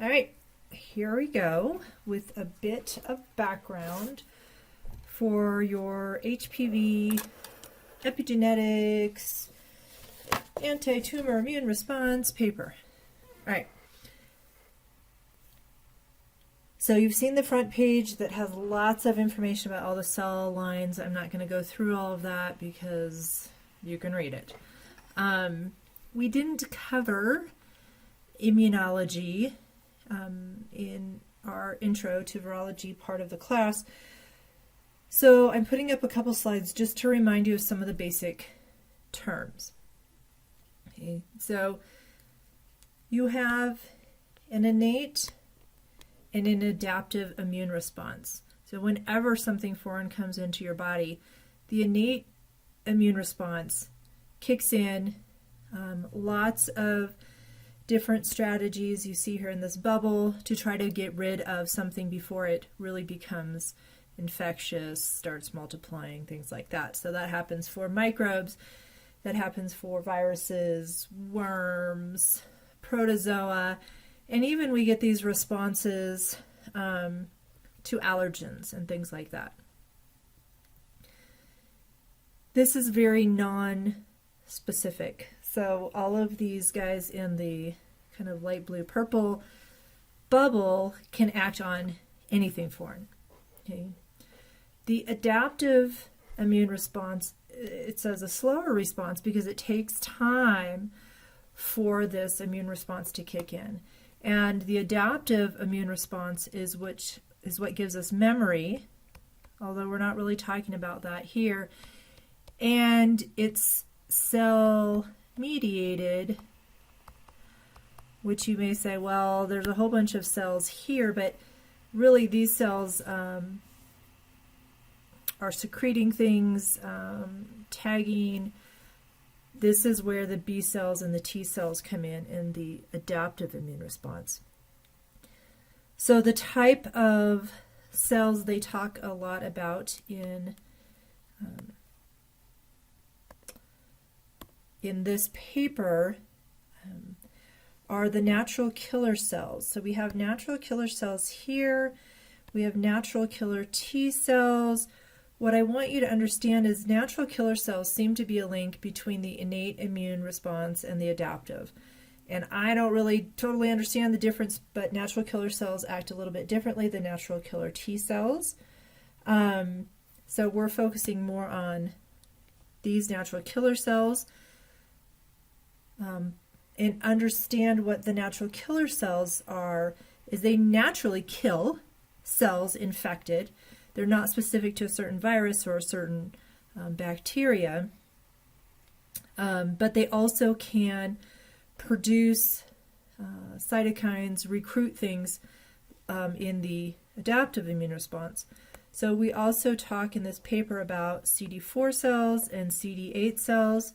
All right, here we go with a bit of background for your HPV epigenetics anti-tumor immune response paper. All right. So you've seen the front page that has lots of information about all the cell lines. I'm not going to go through all of that because you can read it. We didn't cover immunology in our intro to virology part of the class. So I'm putting up a couple slides just to remind you of some of the basic terms. Okay, so you have an innate and an adaptive immune response. So whenever something foreign comes into your body, the innate immune response kicks in. Lots of different strategies you see here in this bubble to try to get rid of something before it really becomes infectious, starts multiplying, things like that. So that happens for microbes, that happens for viruses, worms, protozoa, and even we get these responses to allergens and things like that. This is very non-specific. So all of these guys in the kind of light blue purple bubble can act on anything foreign. Okay. The adaptive immune response, it says a slower response because it takes time for this immune response to kick in. And the adaptive immune response is what gives us memory, although we're not really talking about that here. And it's cell mediated, which you may say, well, there's a whole bunch of cells here, but really these cells are secreting things, tagging. This is where the B cells and the T cells come in the adaptive immune response. So the type of cells they talk a lot about in this paper are the natural killer cells. So we have natural killer cells here. We have natural killer T cells. What I want you to understand is natural killer cells seem to be a link between the innate immune response and the adaptive. And I don't really totally understand the difference, but natural killer cells act a little bit differently than natural killer T cells. So we're focusing more on these natural killer cells. And understand what the natural killer cells are is they naturally kill cells infected. They're not specific to a certain virus or a certain bacteria, but they also can produce cytokines, recruit things in the adaptive immune response. So we also talk in this paper about CD4 cells and CD8 cells.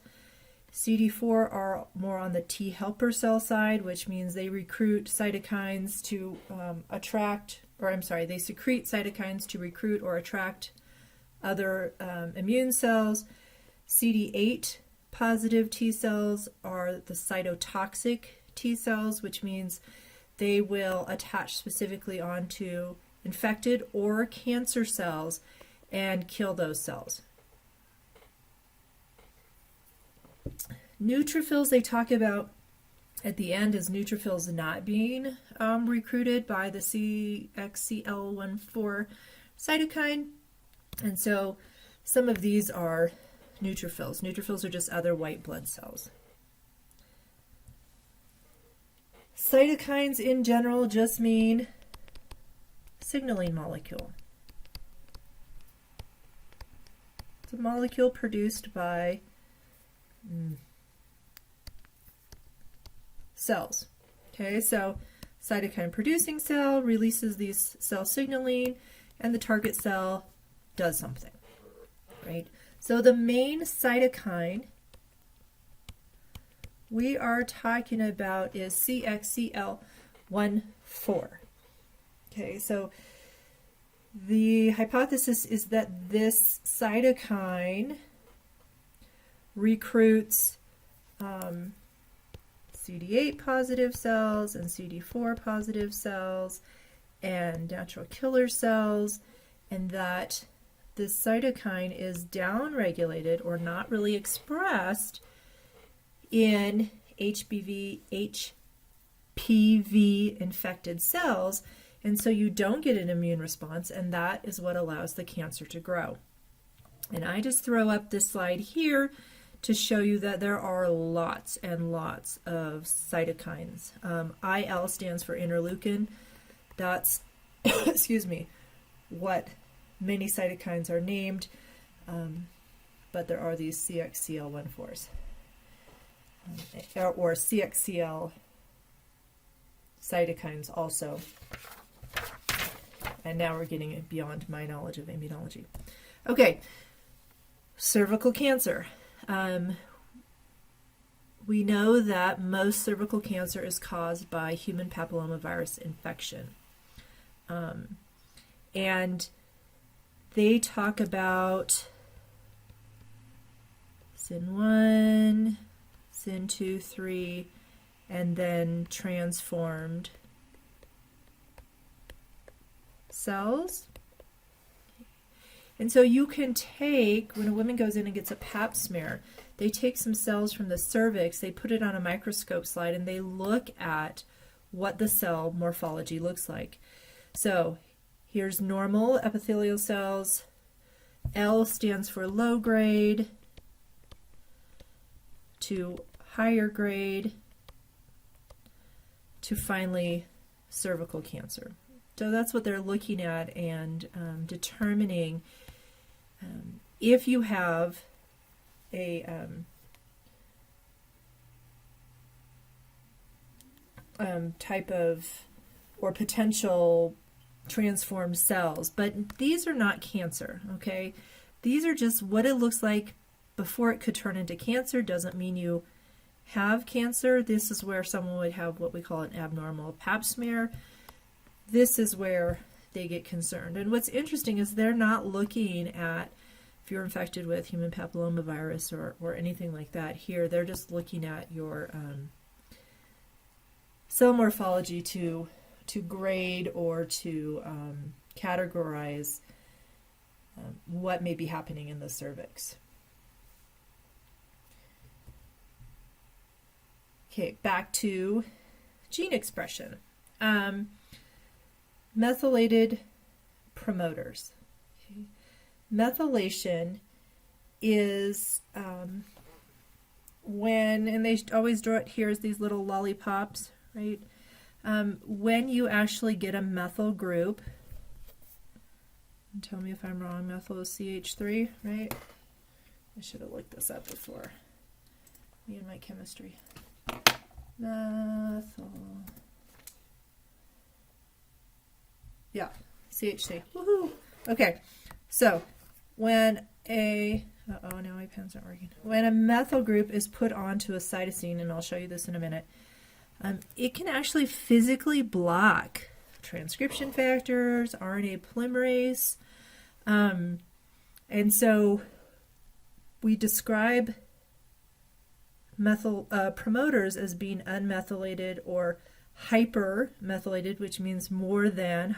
CD4 are more on the T helper cell side, which means they recruit cytokines to they secrete cytokines to recruit or attract other immune cells. CD8 positive T cells are the cytotoxic T cells, which means they will attach specifically onto infected or cancer cells and kill those cells. Neutrophils they talk about at the end as neutrophils not being recruited by the CXCL14 cytokine. And so some of these are neutrophils. Neutrophils are just other white blood cells. Cytokines in general just mean signaling molecule. It's a molecule produced by cells. Okay, so cytokine producing cell releases these cell signaling and the target cell does something, right? So the main cytokine we are talking about is CXCL14. Okay, so the hypothesis is that this cytokine recruits CD8 positive cells and CD4 positive cells and natural killer cells, and that this cytokine is downregulated or not really expressed in HPV infected cells, and so you don't get an immune response, and that is what allows the cancer to grow. And I just throw up this slide here to show you that there are lots and lots of cytokines. IL stands for interleukin. That's, excuse me, what many cytokines are named, but there are these CXCL14s, or CXCL cytokines also. And now we're getting beyond my knowledge of immunology. Okay, cervical cancer. We know that most cervical cancer is caused by human papillomavirus infection. And they talk about SIN1, SIN2, 3, and then transformed cells. And so you can take, when a woman goes in and gets a pap smear, they take some cells from the cervix, they put it on a microscope slide, and they look at what the cell morphology looks like. So here's normal epithelial cells. L stands for low grade to higher grade to finally cervical cancer. So that's what they're looking at and determining if you have a type of or potential transformed cells. But these are not cancer, okay? These are just what it looks like before it could turn into cancer. Doesn't mean you have cancer. This is where someone would have what we call an abnormal pap smear. This is where they get concerned. And what's interesting is they're not looking at if you're infected with human papillomavirus or anything like that here. They're just looking at your cell morphology to grade or to categorize what may be happening in the cervix. Okay, back to gene expression. Methylated promoters. Okay. Methylation is when, and they always draw it here as these little lollipops, right? When you actually get a methyl group, and tell me if I'm wrong, methyl is CH3, right? I should have looked this up before. Me and my chemistry. Methyl. Yeah, CH3. Woohoo! Okay, so when a now my pen's not working. When a methyl group is put onto a cytosine, and I'll show you this in a minute, it can actually physically block transcription factors, RNA polymerase, and so we describe methyl promoters as being unmethylated or hypermethylated, which means more than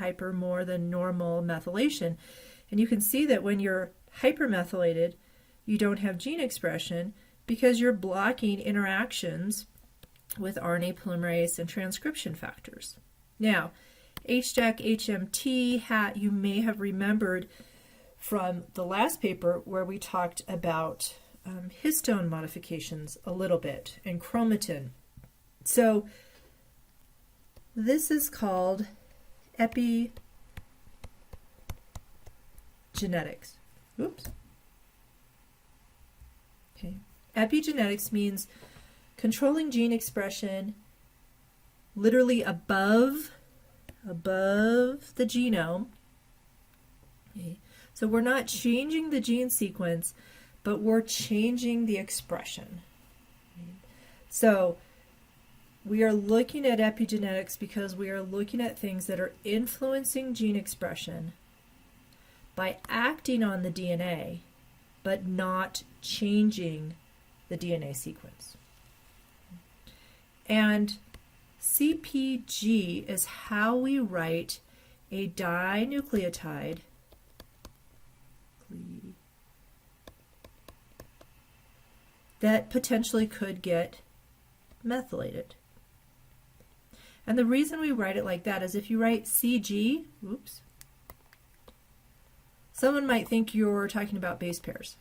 normal methylation. And you can see that when you're hypermethylated, you don't have gene expression because you're blocking interactions with RNA polymerase and transcription factors. Now, HDAC HMT you may have remembered from the last paper where we talked about histone modifications a little bit and chromatin. So this is called epigenetics. Oops. Okay. Epigenetics means controlling gene expression literally above the genome. Okay. So we're not changing the gene sequence, but we're changing the expression. Okay. So we are looking at epigenetics because we are looking at things that are influencing gene expression by acting on the DNA, but not changing the DNA sequence. And CpG is how we write a dinucleotide that potentially could get methylated. And the reason we write it like that is if you write CG, oops, someone might think you're talking about base pairs.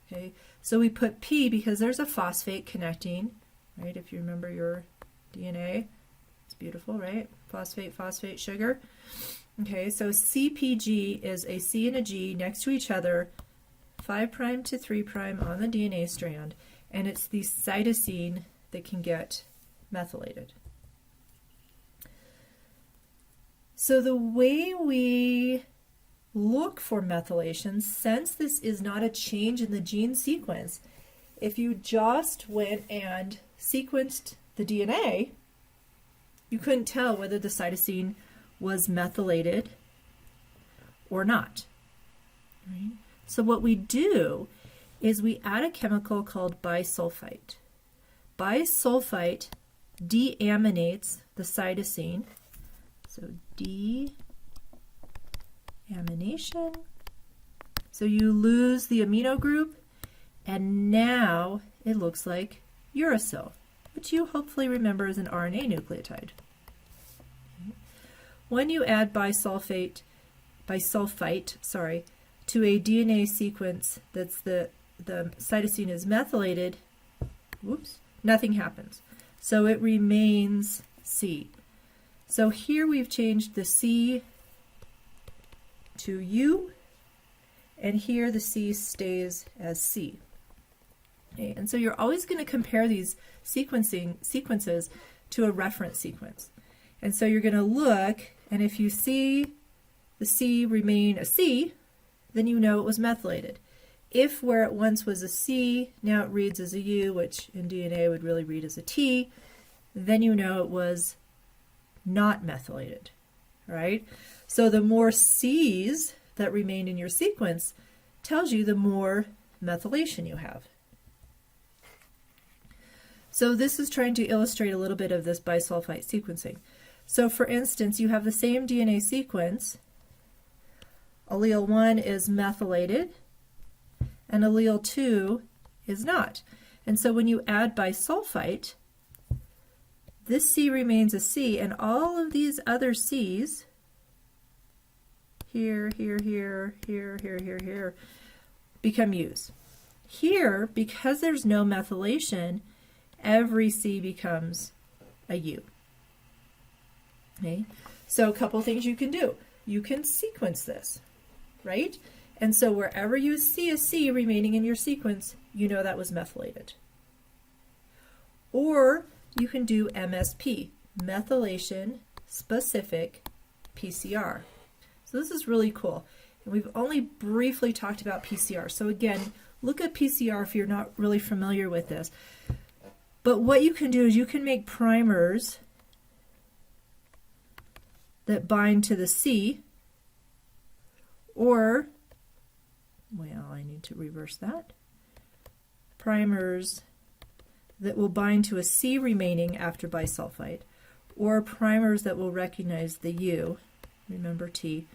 Okay, so we put P because there's a phosphate connecting, right? If you remember your DNA, it's beautiful, right? Phosphate, phosphate, sugar. Okay, so CpG is a C and a G next to each other, 5' to 3' on the DNA strand, and it's the cytosine that can get methylated. So the way we look for methylation, since this is not a change in the gene sequence, if you just went and sequenced the DNA, you couldn't tell whether the cytosine was methylated or not. Right? So what we do is we add a chemical called bisulfite. Bisulfite deaminates the cytosine. So deamination. So you lose the amino group, and now it looks like uracil, which you hopefully remember is an RNA nucleotide. When you add bisulfite, to a DNA sequence that's the cytosine is methylated, whoops, nothing happens. So it remains C. So here we've changed the C to U, and here the C stays as C. Okay, and so you're always going to compare these sequences to a reference sequence. And so you're going to look, and if you see the C remain a C, then you know it was methylated. If where it once was a C, now it reads as a U, which in DNA would really read as a T, then you know it was not methylated, right? So the more C's that remain in your sequence tells you the more methylation you have. So this is trying to illustrate a little bit of this bisulfite sequencing. So for instance, you have the same DNA sequence. Allele 1 is methylated, and allele 2 is not. And so when you add bisulfite, this C remains a C, and all of these other C's, here, become U's. Here, because there's no methylation, every C becomes a U. Okay? So a couple things you can do. You can sequence this, right? And so wherever you see a C remaining in your sequence, you know that was methylated. Or you can do MSP, methylation specific PCR. So this is really cool. And we've only briefly talked about PCR. So again, look at PCR if you're not really familiar with this. But what you can do is you can make primers that bind to the C, or, well, I need to reverse that. Primers that will bind to a C remaining after bisulfite, or primers that will recognize the U, remember T.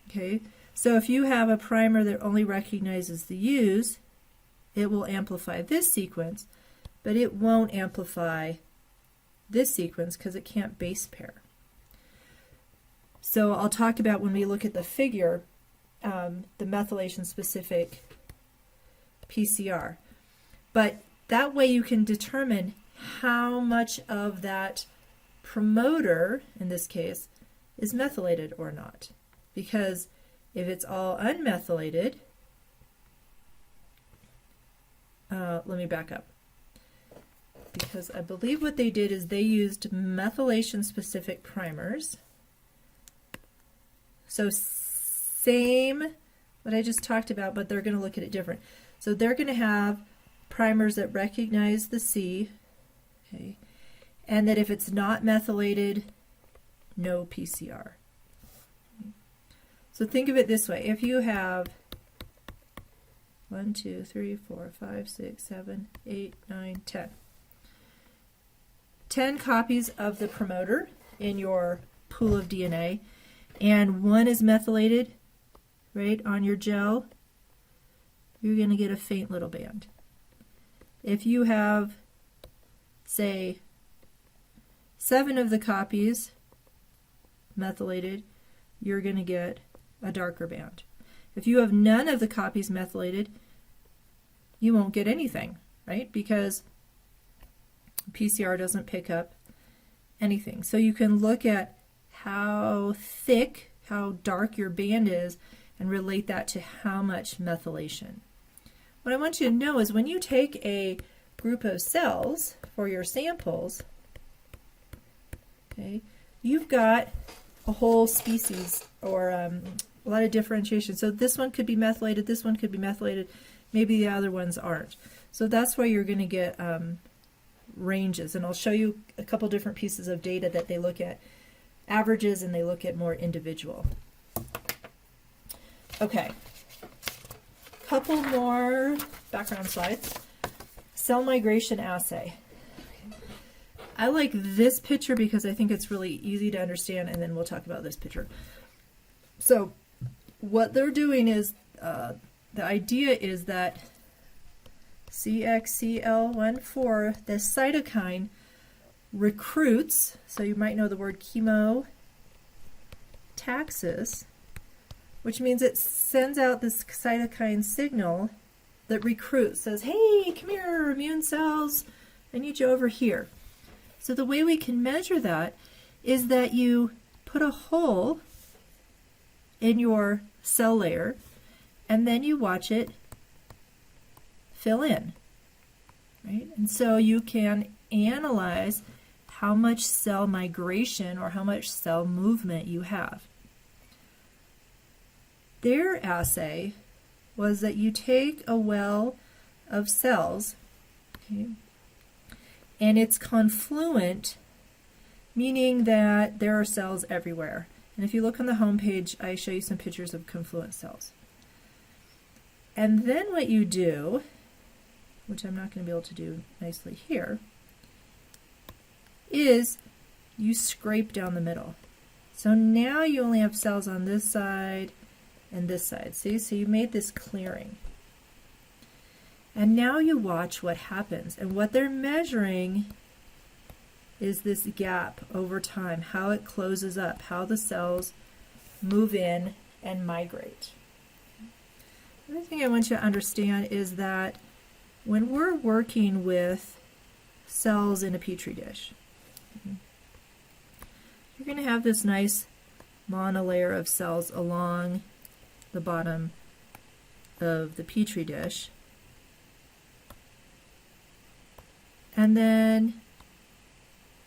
Okay, so if you have a primer that only recognizes the U's, it will amplify this sequence, but it won't amplify this sequence because it can't base pair. So I'll talk about when we look at the figure, the methylation specific PCR. But that way you can determine how much of that promoter, in this case, is methylated or not. Because if it's all unmethylated, let me back up. Because I believe what they did is they used methylation specific primers. So same what I just talked about, but they're going to look at it different. So they're going to have primers that recognize the C, okay, and that if it's not methylated, no PCR. So think of it this way. If you have 1, 2, 3, 4, 5, 6, 7, 8, 9, 10. 10 copies of the promoter in your pool of DNA, and one is methylated right on your gel, you're going to get a faint little band. If you have, say, 7 of the copies methylated, you're going to get a darker band. If you have none of the copies methylated, you won't get anything, right? Because PCR doesn't pick up anything. So you can look at how thick, how dark your band is, and relate that to how much methylation. What I want you to know is when you take a group of cells for your samples, okay, you've got a whole species or a lot of differentiation. So this one could be methylated, this one could be methylated, maybe the other ones aren't. So that's why you're going to get ranges, and I'll show you a couple different pieces of data that they look at averages and they look at more individual. Okay, couple more background slides. Cell migration assay. I like this picture because I think it's really easy to understand, and then we'll talk about this picture. So what they're doing is, the idea is that CXCL14, the cytokine, recruits, so you might know the word chemotaxis, which means it sends out this cytokine signal that recruits, says, hey, come here, immune cells, I need you over here. So the way we can measure that is that you put a hole in your cell layer, and then you watch it fill in, right? And so you can analyze how much cell migration or how much cell movement you have. Their assay was that you take a well of cells, okay, and it's confluent, meaning that there are cells everywhere. And if you look on the home page, I show you some pictures of confluent cells. And then what you do, which I'm not going to be able to do nicely here, is you scrape down the middle. So now you only have cells on this side and this side. See? So you made this clearing. And now you watch what happens. And what they're measuring is this gap over time, how it closes up, how the cells move in and migrate. The other thing I want you to understand is that when we're working with cells in a petri dish, you're going to have this nice monolayer of cells along the bottom of the petri dish. And then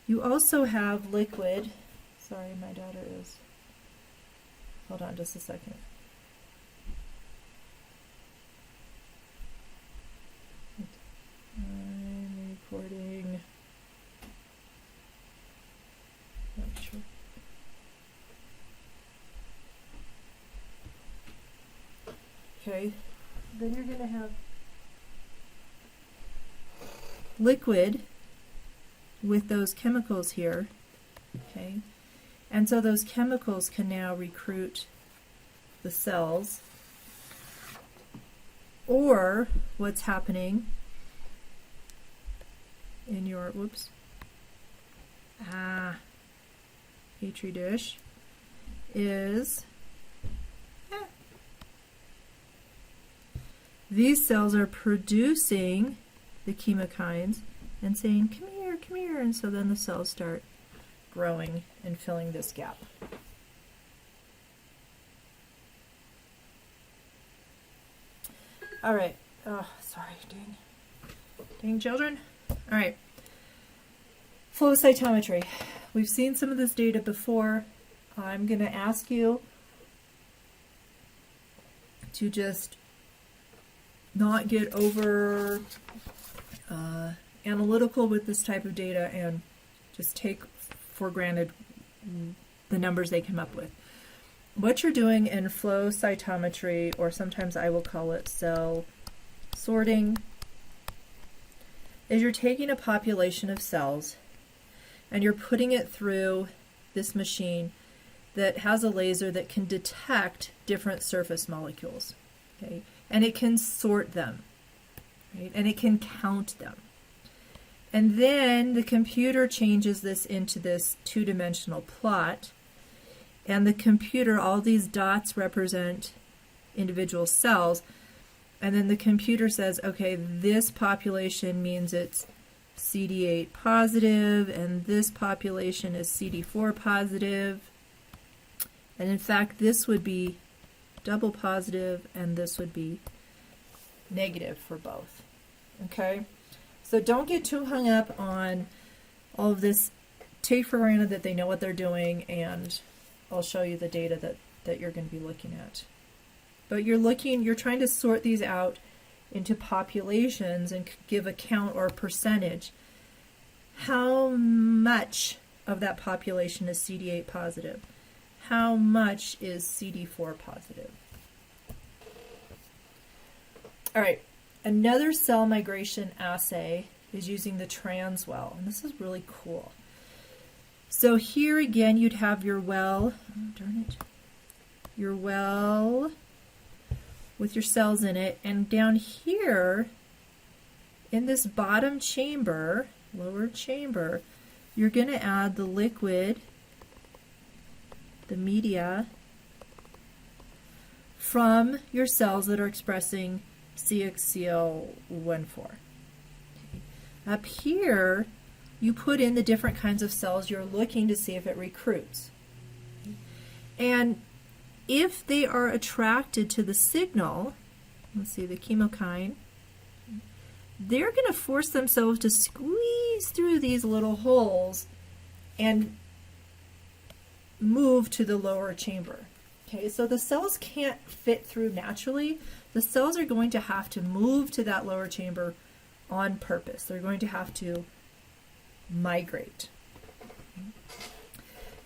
you also have liquid. Sorry, my daughter is. Hold on just a second. I'm recording. Not sure. Okay, then you're going to have liquid with those chemicals here, okay, and so those chemicals can now recruit the cells, or what's happening in your, petri dish is these cells are producing the chemokines and saying, come here, and so then the cells start growing and filling this gap. All right. Oh, sorry, dang children. All right. Flow cytometry. We've seen some of this data before. I'm going to ask you to just not get over analytical with this type of data and just take for granted the numbers they come up with. What you're doing in flow cytometry, or sometimes I will call it cell sorting, is you're taking a population of cells and you're putting it through this machine that has a laser that can detect different surface molecules, okay? And it can sort them, right? And it can count them. And then the computer changes this into this two-dimensional plot, and the computer, all these dots represent individual cells, and then the computer says, okay, this population means it's CD8 positive, and this population is CD4 positive, and in fact this would be double positive, and this would be negative for both. Okay, so don't get too hung up on all of this. Take for granted that they know what they're doing, and I'll show you the data that you're going to be looking at. But you're trying to sort these out into populations and give a count or a percentage. How much of that population is CD8 positive? How much is CD4 positive? All right, another cell migration assay is using the transwell, and this is really cool. So here again, you'd have your well, your well with your cells in it, and down here in this bottom chamber, lower chamber, you're going to add the liquid, the media, from your cells that are expressing CXCL14. Okay. Up here, you put in the different kinds of cells you're looking to see if it recruits. And if they are attracted to the signal, let's see, the chemokine, they're going to force themselves to squeeze through these little holes and move to the lower chamber. Okay, so the cells can't fit through naturally. The cells are going to have to move to that lower chamber on purpose. They're going to have to migrate.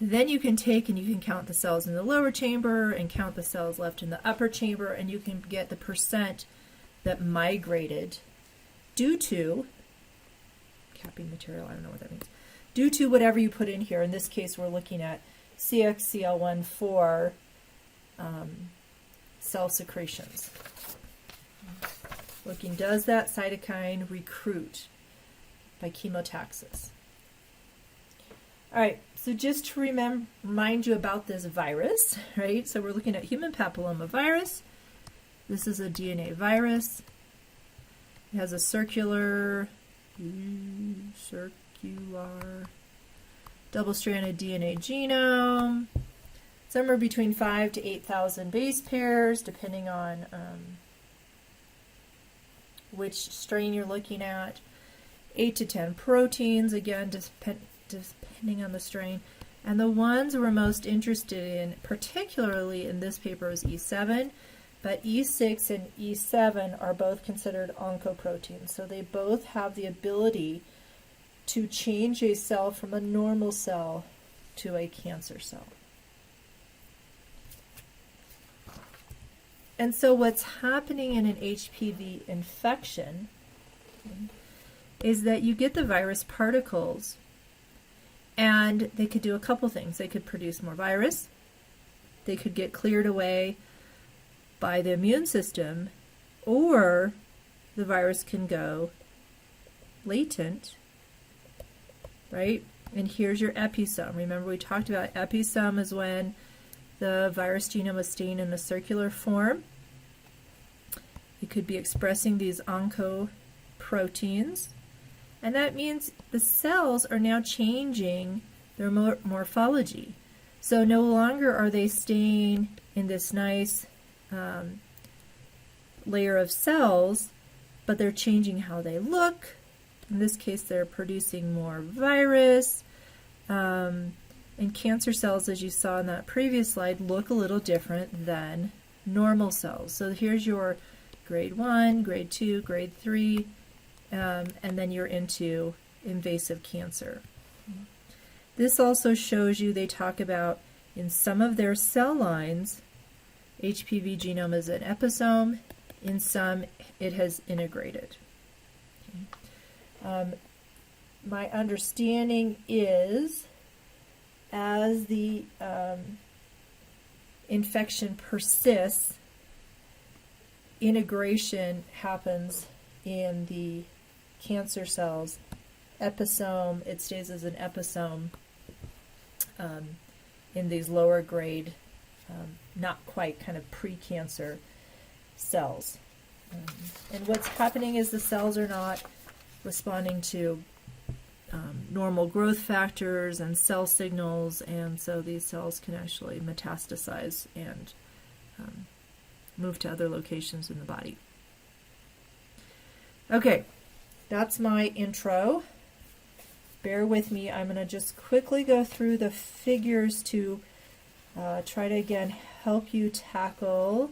Then you can take and you can count the cells in the lower chamber and count the cells left in the upper chamber, and you can get the percent that migrated due to capping material, I don't know what that means, due to whatever you put in here. In this case, we're looking at CXCL14 cell secretions. Looking, does that cytokine recruit by chemotaxis? All right, so just to remind you about this virus, right? So we're looking at human papillomavirus. This is a DNA virus. It has a circular double-stranded DNA genome, somewhere between 5,000 to 8,000 base pairs, depending on which strain you're looking at. 8 to 10 proteins, again, depending on the strain. And the ones we're most interested in, particularly in this paper, is E7, but E6 and E7 are both considered oncoproteins. So they both have the ability to change a cell from a normal cell to a cancer cell. And so what's happening in an HPV infection is that you get the virus particles, and they could do a couple things. They could produce more virus, they could get cleared away by the immune system, or the virus can go latent, right? And here's your episome. Remember, we talked about episome is when the virus genome is staying in a circular form. It could be expressing these oncoproteins, and that means the cells are now changing their morphology. So no longer are they staying in this nice layer of cells, but they're changing how they look. In this case, they're producing more virus. And cancer cells, as you saw in that previous slide, look a little different than normal cells. So here's your grade 1, grade 2, grade 3, and then you're into invasive cancer. This also shows you, they talk about in some of their cell lines, HPV genome is an episome, in some it has integrated. my understanding is as the infection persists, integration happens in the cancer cells. Episome, it stays as an episome in these lower grade, not quite kind of pre-cancer cells. And what's happening is the cells are not responding to normal growth factors and cell signals, and so these cells can actually metastasize and move to other locations in the body. Okay, that's my intro. Bear with me. I'm going to just quickly go through the figures to try to, again, help you tackle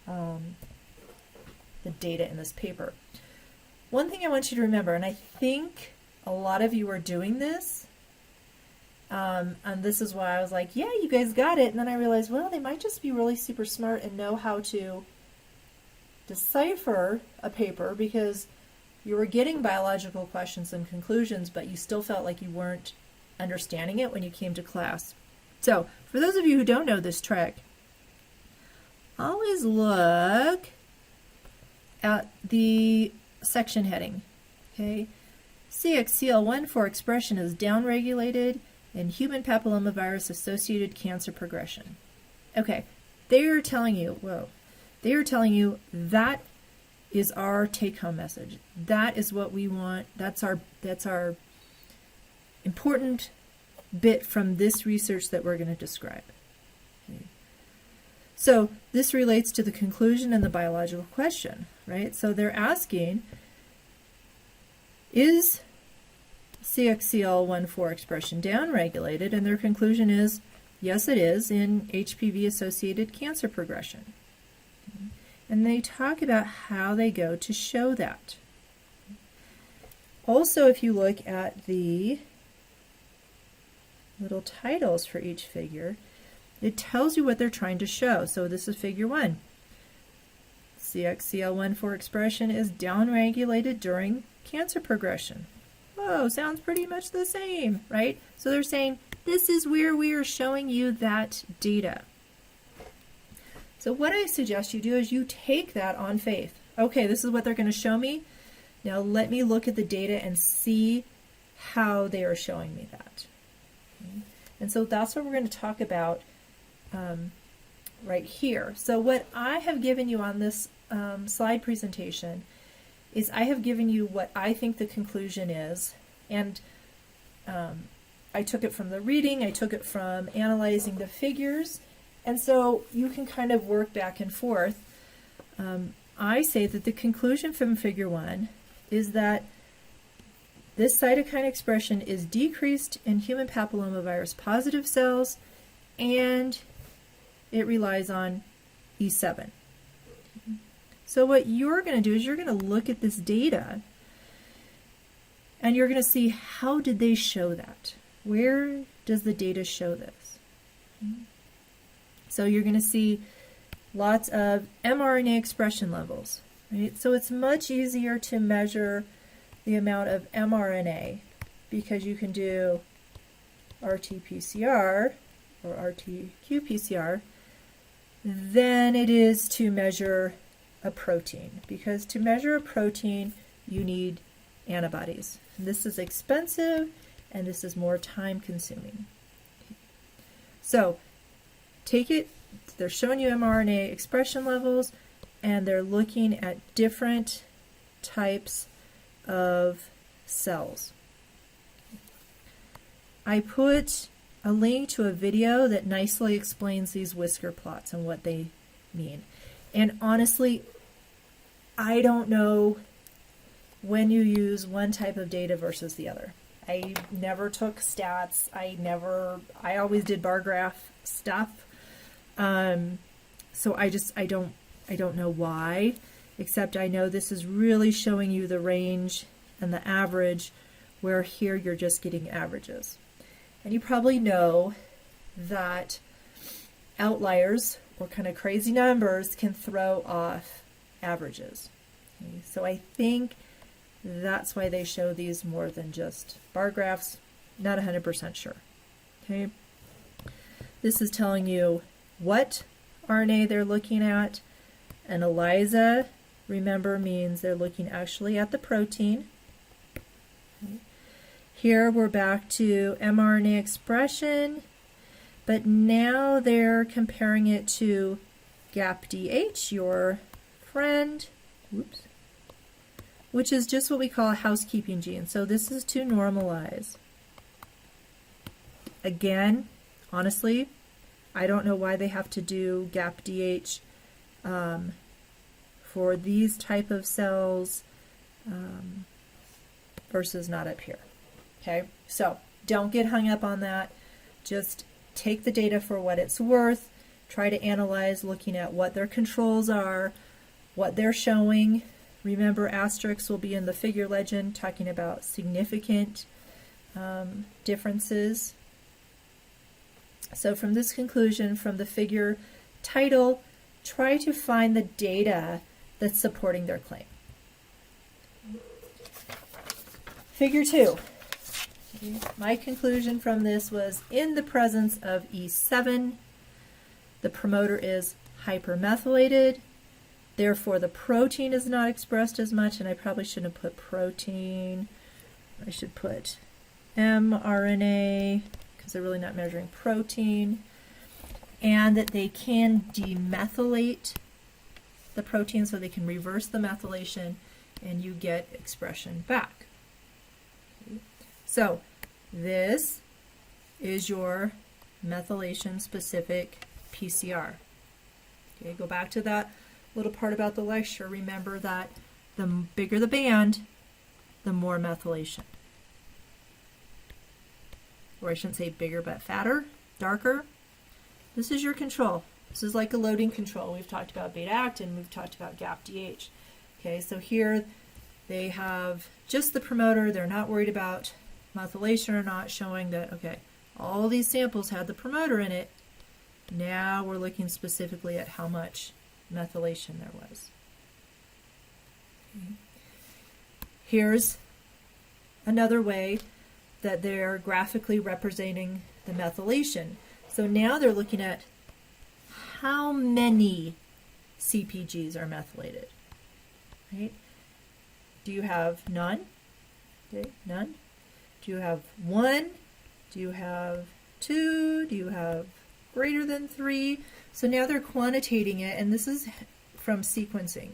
the data in this paper. One thing I want you to remember, and I think a lot of you are doing this, and this is why I was like, yeah, you guys got it. And then I realized, well, they might just be really super smart and know how to decipher a paper, because you were getting biological questions and conclusions, but you still felt like you weren't understanding it when you came to class. So, for those of you who don't know this trick, always look at the section heading. Okay, CXCL1-4 expression is downregulated in human papillomavirus associated cancer progression. Okay, they are telling you, that is our take-home message. That is what we want. That's our important bit from this research that we're going to describe. Okay. So this relates to the conclusion and the biological question, right? So they're asking, is CXCL1-4 expression downregulated? And their conclusion is, yes, it is in HPV-associated cancer progression. Okay. And they talk about how they go to show that. Also, if you look at the little titles for each figure, it tells you what they're trying to show. So this is figure 1. CXCL1-4 expression is downregulated during cancer progression. Whoa, sounds pretty much the same, right? So they're saying, this is where we are showing you that data. So what I suggest you do is you take that on faith. Okay, this is what they're going to show me. Now let me look at the data and see how they are showing me that. Okay. And so that's what we're going to talk about right here. So what I have given you on this slide presentation is I have given you what I think the conclusion is, and I took it from the reading, I took it from analyzing the figures, and so you can kind of work back and forth. I say that the conclusion from figure 1 is that this cytokine expression is decreased in human papillomavirus positive cells, and it relies on E7. So what you're going to do is you're going to look at this data and you're going to see, how did they show that? Where does the data show this? So you're going to see lots of mRNA expression levels, right? So it's much easier to measure the amount of mRNA because you can do RT-PCR or RT-qPCR than it is to measure a protein, because to measure a protein you need antibodies. And this is expensive and this is more time consuming. So take it, they're showing you mRNA expression levels and they're looking at different types of cells. I put a link to a video that nicely explains these whisker plots and what they mean. And honestly, I don't know when you use one type of data versus the other. I never took stats. I always did bar graph stuff. So I don't know why, except I know this is really showing you the range and the average, where here you're just getting averages. And you probably know that outliers or kind of crazy numbers can throw off averages. Okay, so I think That's why they show these more than just bar graphs. Not 100% sure. Okay. This is telling you what RNA they're looking at. And ELISA, remember, means they're looking actually at the protein. Okay. Here we're back to mRNA expression, but now they're comparing it to GAPDH, your friend, whoops, which is just what we call a housekeeping gene. So this is to normalize. Again, honestly, I don't know why they have to do GAPDH for these type of cells versus not up here. Okay, so don't get hung up on that. Just take the data for what it's worth. Try to analyze looking at what their controls are, what they're showing. Remember, asterisks will be in the figure legend talking about significant differences. So from this conclusion, from the figure title, try to find the data that's supporting their claim. Figure 2. My conclusion from this was in the presence of E7, the promoter is hypermethylated, therefore the protein is not expressed as much, and I probably shouldn't have put protein, I should put mRNA, because they're really not measuring protein, and that they can demethylate the protein so they can reverse the methylation and you get expression back. So this is your methylation specific PCR. Okay, go back to that little part about the lecture. Remember that the bigger the band, the more methylation. Or I shouldn't say bigger, but fatter, darker. This is your control. This is like a loading control. We've talked about beta-actin, we've talked about GAPDH. Okay, so here they have just the promoter. They're not worried about methylation or not, showing that, okay, all these samples had the promoter in it. Now we're looking specifically at how much methylation there was. Okay. Here's another way that they're graphically representing the methylation. So now they're looking at how many CpGs are methylated. Right? Do you have none? Okay, none. Do you have 1? Do you have 2? Do you have greater than 3? So now they're quantitating it, and this is from sequencing.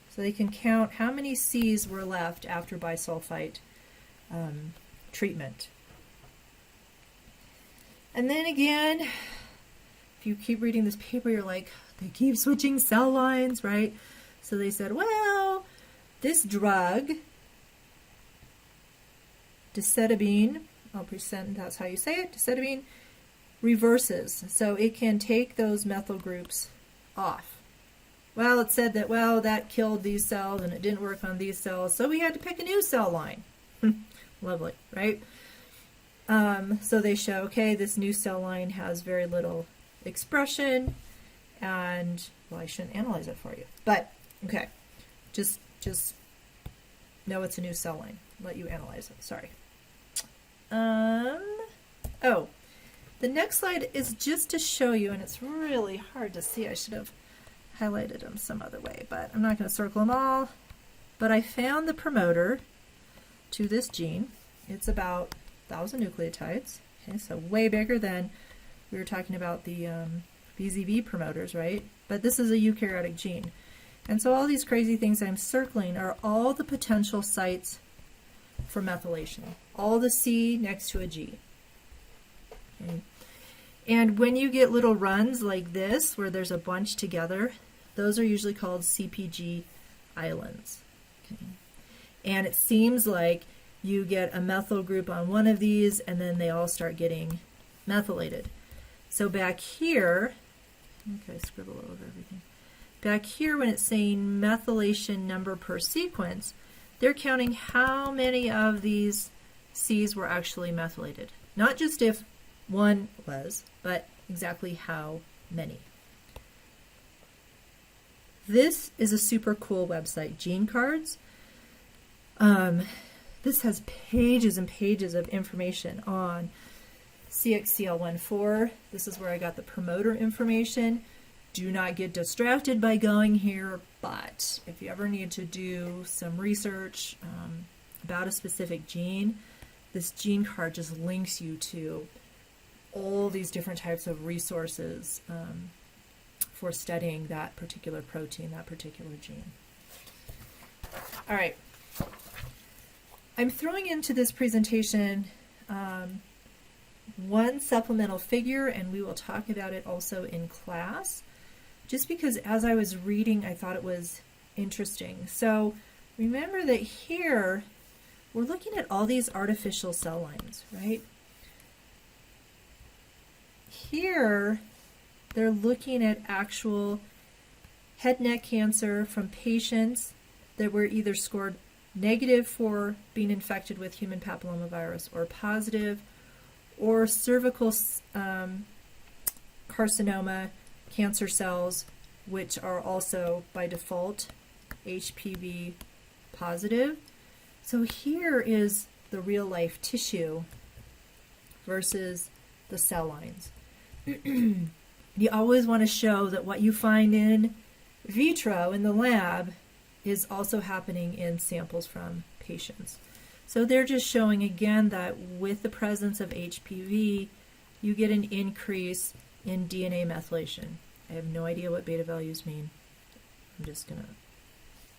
So they can count how many Cs were left after bisulfite treatment. And then again, if you keep reading this paper, you're like, they keep switching cell lines, right? So they said, well, this drug, decitabine, I'll pretend that's how you say it, decitabine, reverses. So it can take those methyl groups off. Well, it said that, well, that killed these cells and it didn't work on these cells, so we had to pick a new cell line. Lovely, right? So they show, okay, this new cell line has very little expression, and, well, I shouldn't analyze it for you, but, okay, just know it's a new cell line. Let you analyze it, sorry. Oh, the next slide is just to show you, and it's really hard to see. I should have highlighted them some other way, but I'm not going to circle them all. But I found the promoter to this gene. It's about 1,000 nucleotides. Okay, so way bigger than we were talking about the BZV promoters, right? But this is a eukaryotic gene. And so all these crazy things I'm circling are all the potential sites for methylation. All the C next to a G. Okay. And when you get little runs like this, where there's a bunch together, those are usually called CpG islands. Okay. And it seems like you get a methyl group on one of these, and then they all start getting methylated. So back here, okay, scribble over everything. Back here, when it's saying methylation number per sequence, they're counting how many of these Cs were actually methylated. Not just if one was, but exactly how many. This is a super cool website, Gene Cards. This has pages and pages of information on CXCL14. This is where I got the promoter information. Do not get distracted by going here, but if you ever need to do some research about a specific gene, this gene card just links you to all these different types of resources for studying that particular protein, that particular gene. All right. I'm throwing into this presentation one supplemental figure, and we will talk about it also in class, just because as I was reading, I thought it was interesting. So remember that here, we're looking at all these artificial cell lines, right? Here, they're looking at actual head and neck cancer from patients that were either scored negative for being infected with human papillomavirus or positive, or cervical carcinoma cancer cells, which are also by default HPV positive. So here is the real life tissue versus the cell lines. You always want to show that what you find in vitro in the lab is also happening in samples from patients. So they're just showing again that with the presence of HPV, you get an increase in DNA methylation. I have no idea what beta values mean. I'm just going to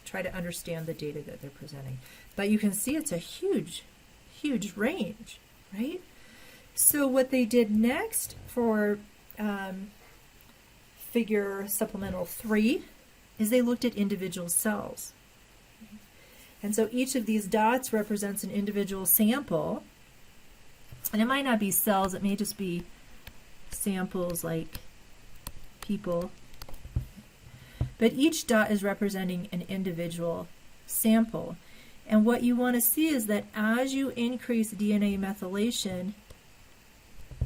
try to understand the data that they're presenting. But you can see it's a huge, huge range, right? So what they did next for figure supplemental 3 is they looked at individual cells. And so each of these dots represents an individual sample. And it might not be cells, it may just be samples like people. But each dot is representing an individual sample. And what you want to see is that as you increase DNA methylation,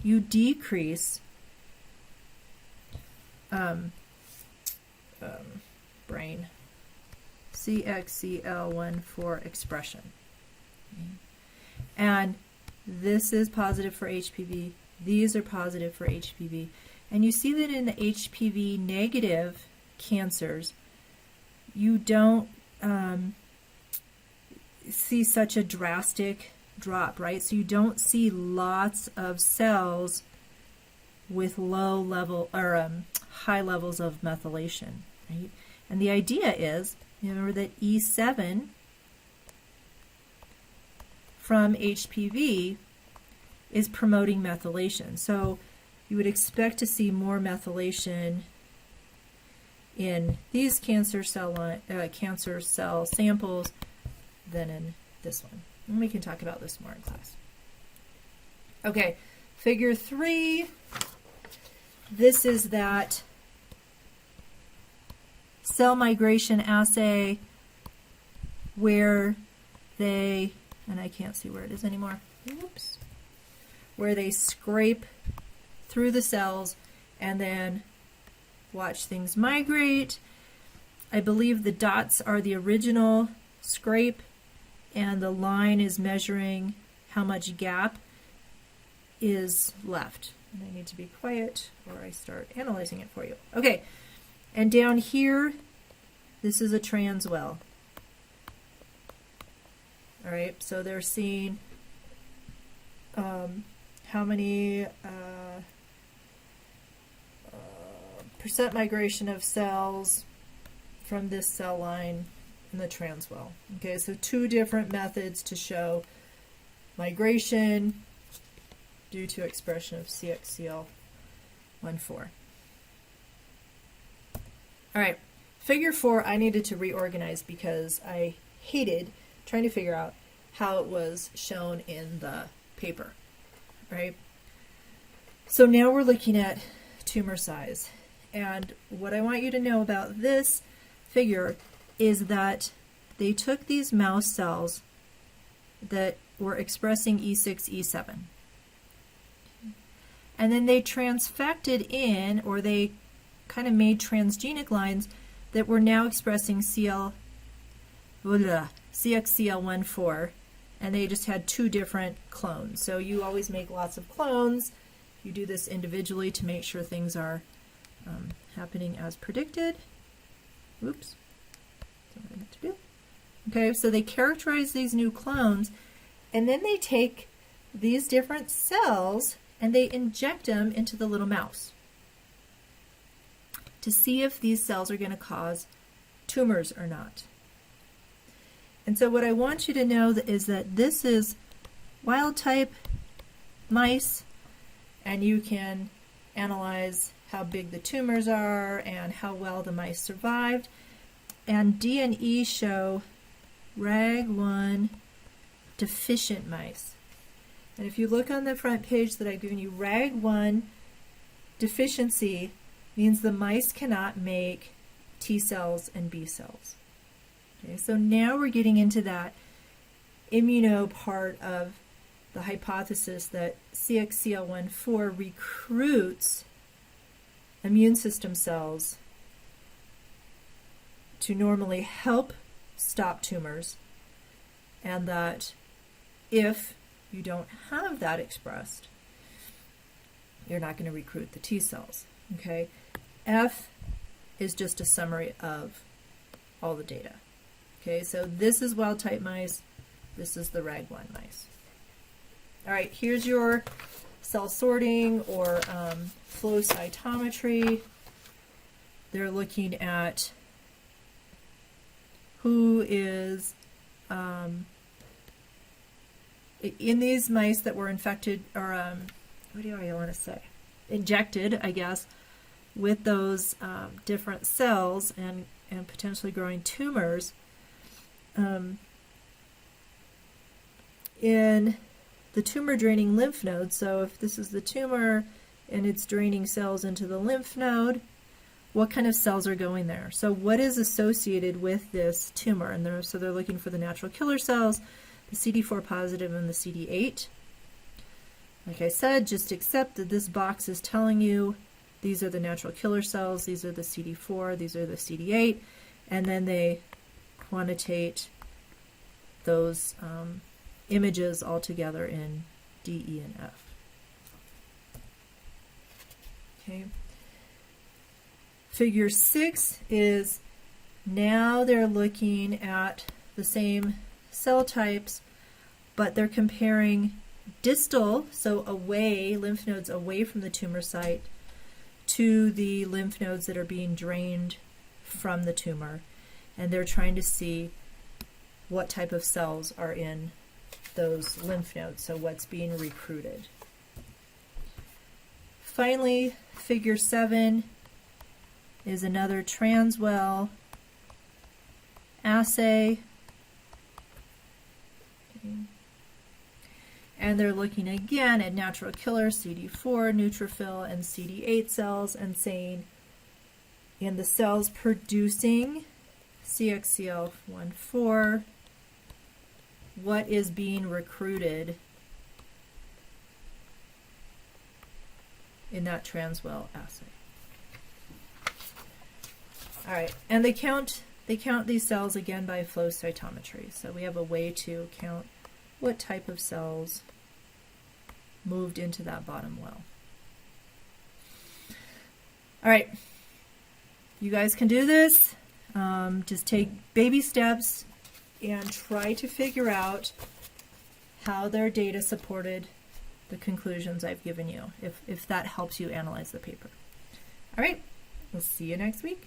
you decrease brain CXCL14 expression. Okay. And this is positive for HPV. These are positive for HPV. And you see that in the HPV negative cancers, you don't see such a drastic drop, right? So you don't see lots of cells with low level or high levels of methylation, right? And the idea is, remember that E7 from HPV is promoting methylation. So you would expect to see more methylation in these cancer cell samples than in this one. And we can talk about this more in class. Okay, figure 3. This is that cell migration assay where they, and I can't see where it is anymore, oops, where they scrape through the cells and then watch things migrate. I believe the dots are the original scrape and the line is measuring how much gap is left. And I need to be quiet or I start analyzing it for you. Okay, and down here, this is a transwell. All right, so they're seeing how many percent migration of cells from this cell line in the transwell. Okay, so 2 different methods to show migration due to expression of CXCL14. All right, figure 4 I needed to reorganize because I hated trying to figure out how it was shown in the paper, right? So now we're looking at tumor size. And what I want you to know about this figure is that they took these mouse cells that were expressing E6, E7. And then they transfected in, or they kind of made transgenic lines that were now expressing CXCL14, and they just had 2 different clones. So you always make lots of clones. You do this individually to make sure things are happening as predicted. Oops, that's what I meant to do. Okay, so they characterize these new clones, and then they take these different cells and they inject them into the little mouse to see if these cells are going to cause tumors or not. And so what I want you to know is that this is wild type mice, and you can analyze how big the tumors are and how well the mice survived. And D and E show RAG1 deficient mice. And if you look on the front page that I've given you, RAG1 deficiency means the mice cannot make T cells and B cells. Okay, so now we're getting into that immuno part of the hypothesis that CXCL14 recruits immune system cells to normally help stop tumors, and that if you don't have that expressed, you're not going to recruit the T cells. Okay, F is just a summary of all the data. Okay, so this is wild type mice, this is the RAG1 mice. All right, here's your cell sorting or flow cytometry. They're looking at who is in these mice that were infected, or what do I want to say? Injected, I guess, with those different cells and potentially growing tumors. In the tumor draining lymph node, so if this is the tumor and it's draining cells into the lymph node, what kind of cells are going there? So what is associated with this tumor? And they're looking for the natural killer cells, the CD4 positive and the CD8. Like I said, just accept that this box is telling you these are the natural killer cells, these are the CD4, these are the CD8, and then they quantitate those images all together in D, E, and F. Okay. Figure 6 is now they're looking at the same cell types, but they're comparing distal, so away, lymph nodes away from the tumor site, to the lymph nodes that are being drained from the tumor. And they're trying to see what type of cells are in those lymph nodes, so what's being recruited. Finally, figure 7 is another transwell assay. Okay. And they're looking again at natural killer CD4, neutrophil, and CD8 cells and saying in the cells producing CXCL14, what is being recruited in that transwell assay. All right, and they count these cells again by flow cytometry. So we have a way to count what type of cells moved into that bottom well. All right, you guys can do this. Just take baby steps and try to figure out how their data supported the conclusions I've given you, if that helps you analyze the paper. All right, we'll see you next week.